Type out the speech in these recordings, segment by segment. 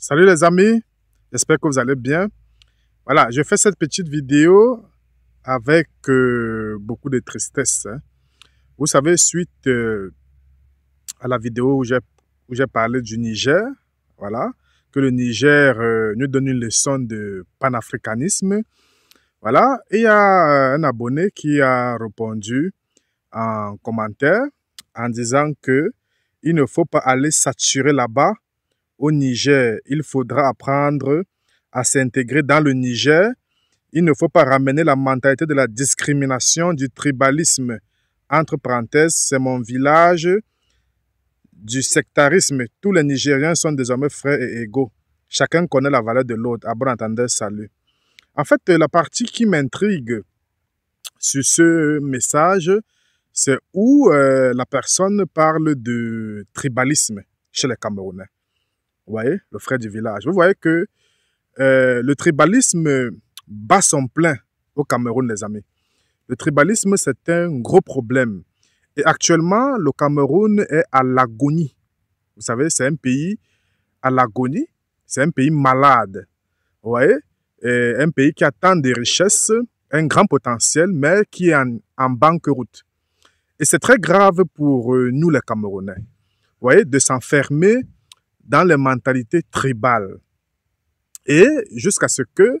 Salut les amis, j'espère que vous allez bien. Voilà, je fais cette petite vidéo avec beaucoup de tristesse, hein. Vous savez, suite à la vidéo où j'ai parlé du Niger, voilà, que le Niger nous donne une leçon de panafricanisme. Voilà, et il y a un abonné qui a répondu en commentaire en disant que il ne faut pas aller saturer là-bas au Niger. Il faudra apprendre à s'intégrer dans le Niger. Il ne faut pas ramener la mentalité de la discrimination, du tribalisme. Entre parenthèses, c'est mon village, du sectarisme. Tous les Nigériens sont désormais frères et égaux. Chacun connaît la valeur de l'autre. À bon entendeur, salut. En fait, la partie qui m'intrigue sur ce message, c'est où la personne parle de tribalisme chez les Camerounais. Vous voyez, le frère du village. Vous voyez que le tribalisme bat son plein au Cameroun, les amis. Le tribalisme, c'est un gros problème. Et actuellement, le Cameroun est à l'agonie. Vous savez, c'est un pays à l'agonie. C'est un pays malade. Vous voyez, et un pays qui a tant de richesses, un grand potentiel, mais qui est en banqueroute. Et c'est très grave pour nous, les Camerounais. Vous voyez, de s'enfermer dans les mentalités tribales. Et jusqu'à ce que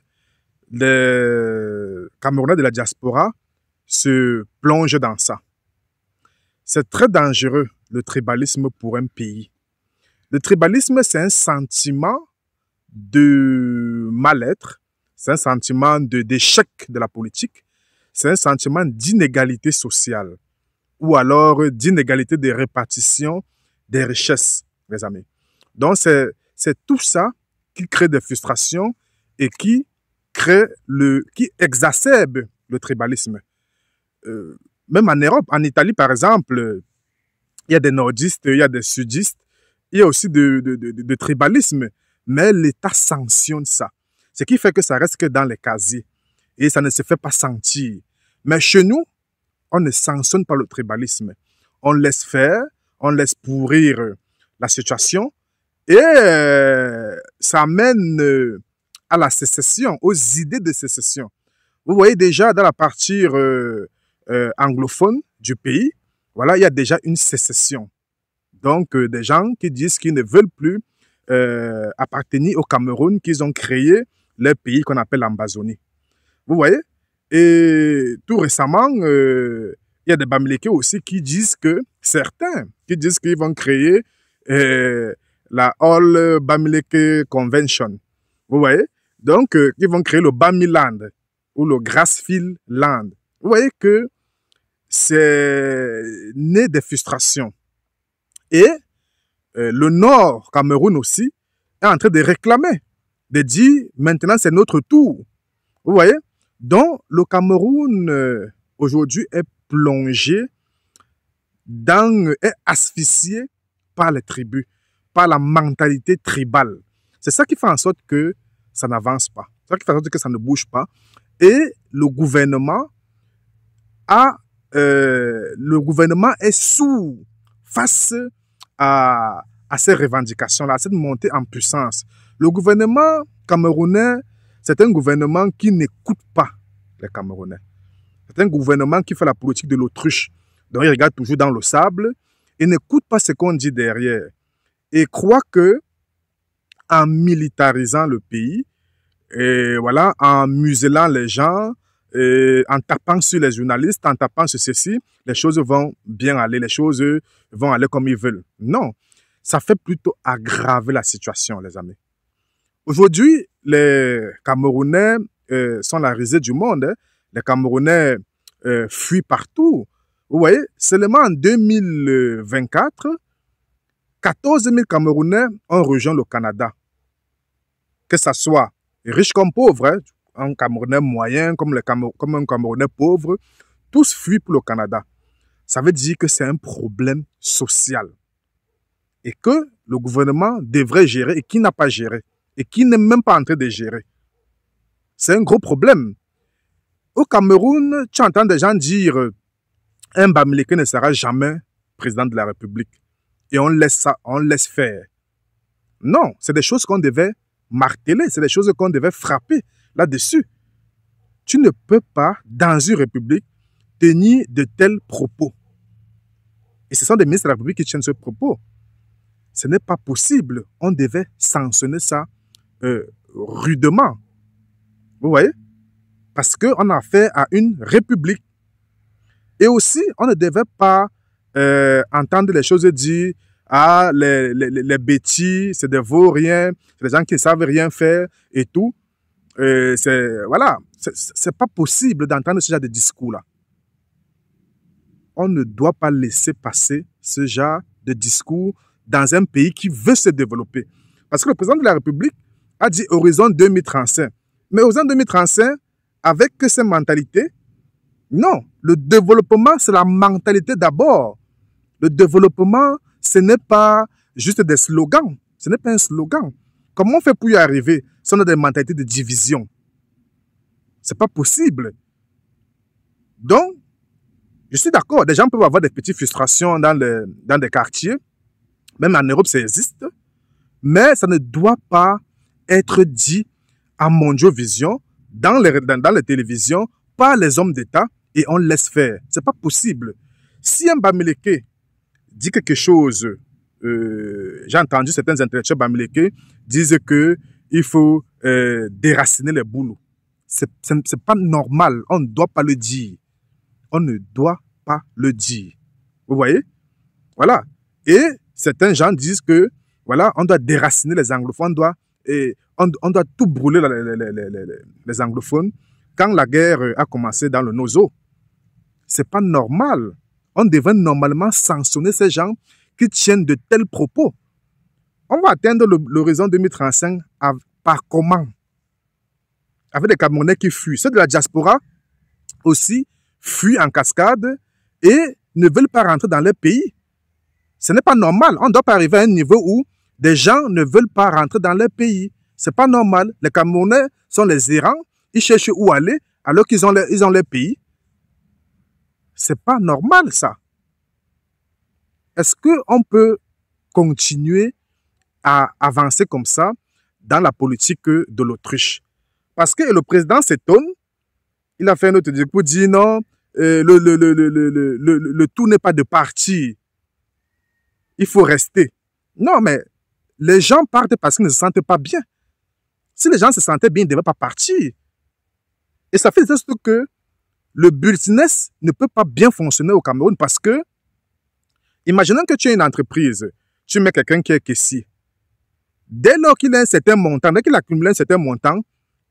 les Camerounais de la diaspora se plongent dans ça. C'est très dangereux, le tribalisme pour un pays. Le tribalisme, c'est un sentiment de mal-être, c'est un sentiment d'échec de la politique, c'est un sentiment d'inégalité sociale ou alors d'inégalité de répartition des richesses, mes amis. Donc, c'est tout ça qui crée des frustrations et qui exacerbe le tribalisme. Même en Europe, en Italie, par exemple, il y a des nordistes, il y a des sudistes, il y a aussi de tribalisme, mais l'État sanctionne ça. Ce qui fait que ça reste que dans les casiers et ça ne se fait pas sentir. Mais chez nous, on ne sanctionne pas le tribalisme. On laisse faire, on laisse pourrir la situation et ça amène à la sécession, aux idées de sécession. Vous voyez déjà dans la partie anglophone du pays, voilà, il y a déjà une sécession. Donc, des gens qui disent qu'ils ne veulent plus appartenir au Cameroun, qu'ils ont créé leur pays qu'on appelle l'Ambazonie. Vous voyez? Et tout récemment, il y a des Bamileke aussi qui disent que, certains, qui disent qu'ils vont créer la All Bamileke Convention. Vous voyez? Donc, ils vont créer le Bamiland ou le Grassfield Land. Vous voyez que c'est né des frustrations. Et le Nord Cameroun aussi est en train de réclamer, de dire maintenant c'est notre tour. Vous voyez? Donc, le Cameroun aujourd'hui est plongé est asphyxié par les tribus, par la mentalité tribale. C'est ça qui fait en sorte que ça n'avance pas. C'est ça qui fait en sorte que ça ne bouge pas. Et le gouvernement est sourd face à ces revendications-là, à cette montée en puissance. Le gouvernement camerounais, c'est un gouvernement qui n'écoute pas les Camerounais. C'est un gouvernement qui fait la politique de l'autruche. Donc, il regarde toujours dans le sable et n'écoute pas ce qu'on dit derrière. Et croit que, en militarisant le pays, et voilà, en muselant les gens, en tapant sur les journalistes, en tapant sur ceci, les choses vont bien aller, les choses vont aller comme ils veulent. Non, ça fait plutôt aggraver la situation, les amis. Aujourd'hui, les Camerounais sont la risée du monde. Hein. Les Camerounais fuient partout. Vous voyez, seulement en 2024, 14 000 Camerounais ont rejoint le Canada. Que ce soit riches comme pauvres, hein, un Camerounais moyen comme un Camerounais pauvre, tous fuient pour le Canada. Ça veut dire que c'est un problème social et que le gouvernement devrait gérer et qui n'a pas géré et qui n'est même pas en train de gérer. C'est un gros problème. Au Cameroun, tu entends des gens dire un Bamileke ne sera jamais président de la République et on laisse ça, on laisse faire. Non, c'est des choses qu'on devait marteler, c'est des choses qu'on devait frapper là-dessus. Tu ne peux pas, dans une république, tenir de tels propos. Et ce sont des ministres de la République qui tiennent ce propos. Ce n'est pas possible. On devait sanctionner ça rudement. Vous voyez? Parce qu'on a affaire à une république. Et aussi, on ne devait pas entendre les choses dire « Ah, les bêtis, c'est des vauriens, c'est des gens qui ne savent rien faire et tout. » Voilà, c'est pas possible d'entendre ce genre de discours-là. On ne doit pas laisser passer ce genre de discours dans un pays qui veut se développer. Parce que le président de la République a dit horizon 2035. Mais horizon 2035, avec ces mentalités, non. Le développement, c'est la mentalité d'abord. Le développement, ce n'est pas juste des slogans. Ce n'est pas un slogan. Comment on fait pour y arriver si on a des mentalités de division? C'est pas possible. Donc, je suis d'accord, des gens peuvent avoir des petites frustrations dans des quartiers. Même en Europe, ça existe. Mais ça ne doit pas être dit à Mondiovision, dans les télévisions, par les hommes d'État, et on laisse faire. C'est pas possible. Si un Bamileke dit quelque chose, j'ai entendu certains intellectuels Bamileke disent qu'il faut déraciner les bouleaux. C'est pas normal. On ne doit pas le dire. On ne doit pas le dire. Vous voyez? Voilà. Et certains gens disent que, voilà, on doit déraciner les anglophones, on doit tout brûler les anglophones quand la guerre a commencé dans le Nozo. C'est pas normal. On devrait normalement sanctionner ces gens qui tiennent de tels propos. On va atteindre l'horizon 2035 par comment? Avec des Camerounais qui fuient. Ceux de la diaspora aussi fuient en cascade et ne veulent pas rentrer dans leur pays. Ce n'est pas normal. On ne doit pas arriver à un niveau où des gens ne veulent pas rentrer dans leur pays. Ce n'est pas normal. Les Camerounais sont les errants. Ils cherchent où aller alors qu'ils ont leur pays. Ce n'est pas normal, ça. Est-ce qu'on peut continuer à avancer comme ça dans la politique de l'Autriche? Parce que le président s'étonne. Il a fait un autre discours pour dire non, le tout n'est pas de partir. Il faut rester. Non, mais les gens partent parce qu'ils ne se sentent pas bien. Si les gens se sentaient bien, ils ne devaient pas partir. Et ça fait juste que le business ne peut pas bien fonctionner au Cameroun parce que, imaginons que tu as une entreprise, tu mets quelqu'un qui est caissier. Dès lors qu'il a un certain montant, dès qu'il accumule un certain montant,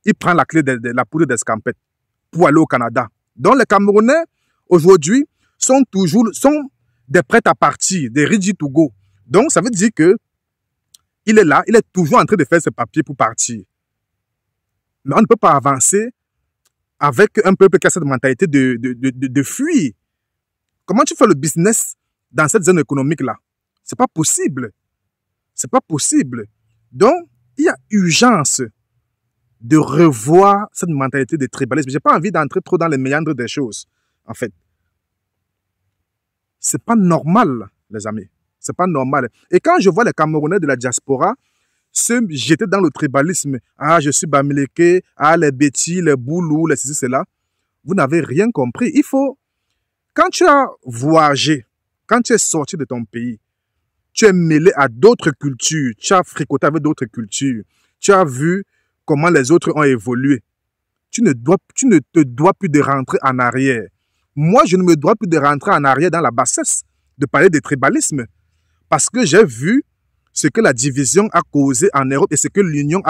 il prend la clé de la poudre d'escampette pour aller au Canada. Donc les Camerounais, aujourd'hui, sont des prêts à partir, des ready to go. Donc ça veut dire que il est là, il est toujours en train de faire ses papiers pour partir. Mais on ne peut pas avancer avec un peuple qui a cette mentalité de fuir. Comment tu fais le business dans cette zone économique-là? C'est pas possible. C'est pas possible. Donc, il y a urgence de revoir cette mentalité de tribalisme. Je n'ai pas envie d'entrer trop dans les méandres des choses, en fait. C'est pas normal, les amis. C'est pas normal. Et quand je vois les Camerounais de la diaspora se jeter dans le tribalisme, ah, je suis Bamileke, ah, les bêtis, les boulous, les ceci, cela, vous n'avez rien compris. Il faut, quand tu as voyagé, quand tu es sorti de ton pays, tu es mêlé à d'autres cultures, tu as fricoté avec d'autres cultures, tu as vu comment les autres ont évolué. Tu ne te dois plus de rentrer en arrière. Moi, je ne me dois plus de rentrer en arrière dans la bassesse, de parler de tribalisme. Parce que j'ai vu ce que la division a causé en Europe et ce que l'Union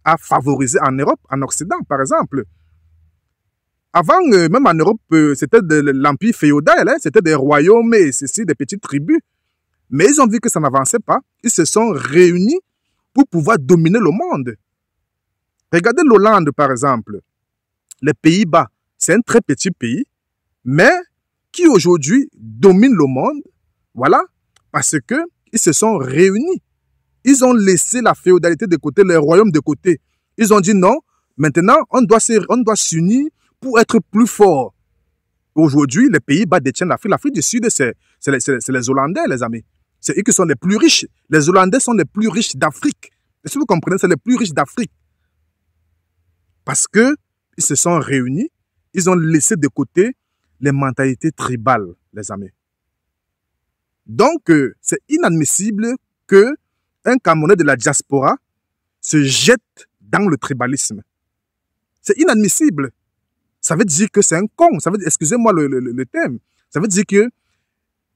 a favorisé en Europe, en Occident, par exemple. Avant, même en Europe, c'était de l'empire féodal, hein, c'était des royaumes et ceci, des petites tribus. Mais ils ont vu que ça n'avançait pas. Ils se sont réunis pour pouvoir dominer le monde. Regardez l'Hollande, par exemple. Les Pays-Bas, c'est un très petit pays, mais qui aujourd'hui domine le monde, voilà, parce qu'ils se sont réunis. Ils ont laissé la féodalité de côté, les royaumes de côté. Ils ont dit non, maintenant, on doit s'unir pour être plus fort. Aujourd'hui, les Pays-Bas détiennent l'Afrique. L'Afrique du Sud, c'est les Hollandais, les amis. C'est eux qui sont les plus riches. Les Hollandais sont les plus riches d'Afrique. Et si vous comprenez, c'est les plus riches d'Afrique. Parce qu'ils se sont réunis, ils ont laissé de côté les mentalités tribales, les amis. Donc, c'est inadmissible qu'un Camerounais de la diaspora se jette dans le tribalisme. C'est inadmissible. Ça veut dire que c'est un con. Ça veut dire, excusez-moi le thème. Ça veut dire que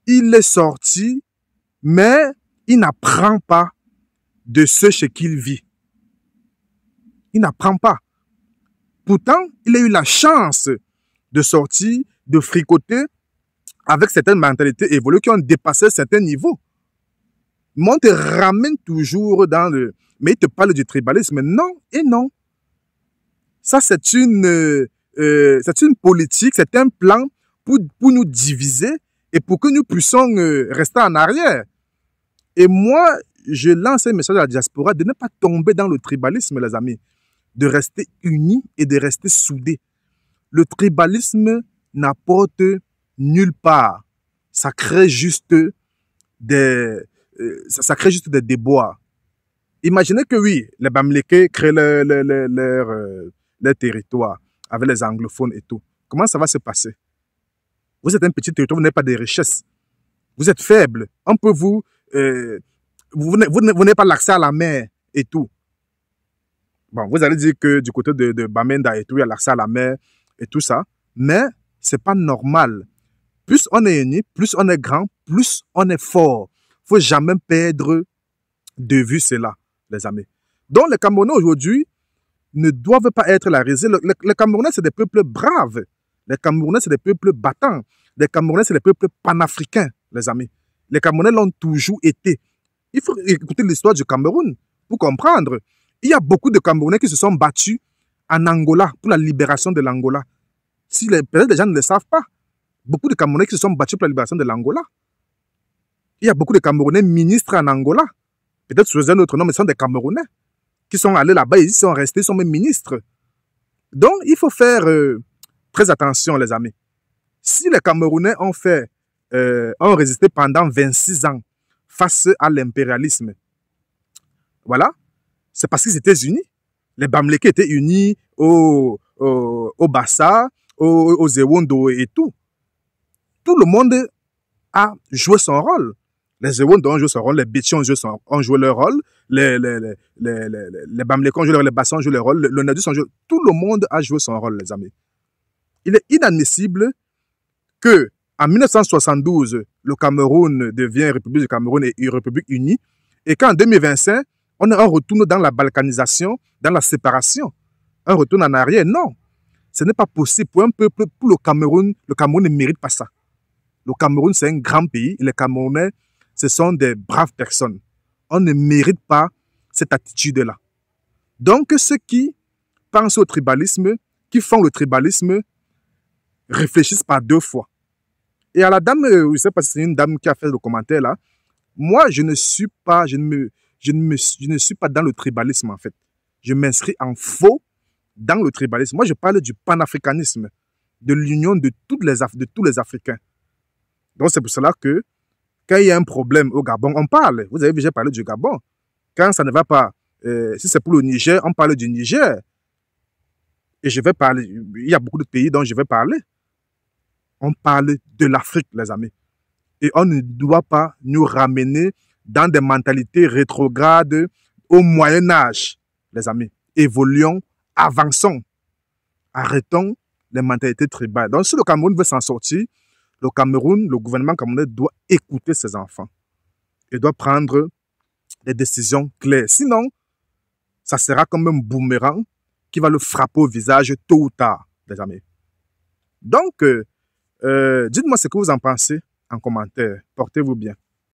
il est sorti, mais il n'apprend pas de ce chez qui il vit. Il n'apprend pas. Pourtant, il a eu la chance de sortir, de fricoter avec certaines mentalités évoluées qui ont dépassé certains niveaux. Mais on te ramène toujours dans le... Mais il te parle du tribalisme. Non et non. Ça, c'est une politique, c'est un plan pour nous diviser et pour que nous puissions rester en arrière. Et moi, je lance un message à la diaspora de ne pas tomber dans le tribalisme, les amis. De rester unis et de rester soudés. Le tribalisme n'apporte nulle part. Ça crée juste des déboires. Imaginez que oui, les Bamileke créent leur territoire avec les anglophones et tout. Comment ça va se passer? Vous êtes un petit territoire, vous n'avez pas de richesses. Vous êtes faible. On peut vous n'avez pas l'accès à la mer et tout. Bon, vous allez dire que du côté de Bamenda et tout, il y a l'accès à la mer et tout ça. Mais c'est pas normal. Plus on est unis, plus on est grand, plus on est fort. Faut jamais perdre de vue cela, les amis. Donc, les Camerounais aujourd'hui ne doivent pas être la risée. Les Camerounais, c'est des peuples braves. Les Camerounais, c'est des peuples battants. Les Camerounais, c'est des peuples panafricains, les amis. Les Camerounais l'ont toujours été. Il faut écouter l'histoire du Cameroun pour comprendre. Il y a beaucoup de Camerounais qui se sont battus en Angola pour la libération de l'Angola. Si peut-être les gens ne le savent pas. Beaucoup de Camerounais qui se sont battus pour la libération de l'Angola. Il y a beaucoup de Camerounais ministres en Angola. Peut-être sous un autre nom, mais ce sont des Camerounais qui sont allés là-bas, ils sont restés, ils sont même ministres. Donc, il faut faire très attention, les amis. Si les Camerounais ont résisté pendant 26 ans face à l'impérialisme, voilà, c'est parce qu'ils étaient unis. Les Bamileke étaient unis au Bassa, au Zewondo et tout. Tout le monde a joué son rôle. Les Zewondo ont joué son rôle, les Bétis ont joué leur rôle, les Bamileke ont joué leur rôle, les Bassa ont joué leur rôle, le Nadus ont joué. Tout le monde a joué son rôle, les amis. Il est inadmissible que en 1972, le Cameroun devient République du Cameroun et République unie, et qu'en 2025, on retourne dans la balkanisation, dans la séparation. On retourne en arrière. Non, ce n'est pas possible pour un peuple, pour le Cameroun ne mérite pas ça. Le Cameroun, c'est un grand pays, et les Camerounais, ce sont des braves personnes. On ne mérite pas cette attitude-là. Donc, ceux qui pensent au tribalisme, qui font le tribalisme, réfléchissent par deux fois. Et à la dame, je ne sais pas si c'est une dame qui a fait le commentaire là, moi, je ne suis pas dans le tribalisme, en fait. Je m'inscris en faux dans le tribalisme. Moi, je parle du panafricanisme, de l'union de tous les Africains. Donc, c'est pour cela que quand il y a un problème au Gabon, on parle. Vous avez déjà parlé du Gabon. Quand ça ne va pas, si c'est pour le Niger, on parle du Niger. Et je vais parler, il y a beaucoup de pays dont je vais parler. On parle de l'Afrique, les amis. Et on ne doit pas nous ramener dans des mentalités rétrogrades au Moyen-Âge, les amis. Évoluons, avançons. Arrêtons les mentalités tribales. Donc, si le Cameroun veut s'en sortir, le gouvernement camerounais doit écouter ses enfants. Il doit prendre des décisions claires. Sinon, ça sera comme un boomerang qui va le frapper au visage tôt ou tard, les amis. Donc, dites-moi ce que vous en pensez en commentaire. Portez-vous bien.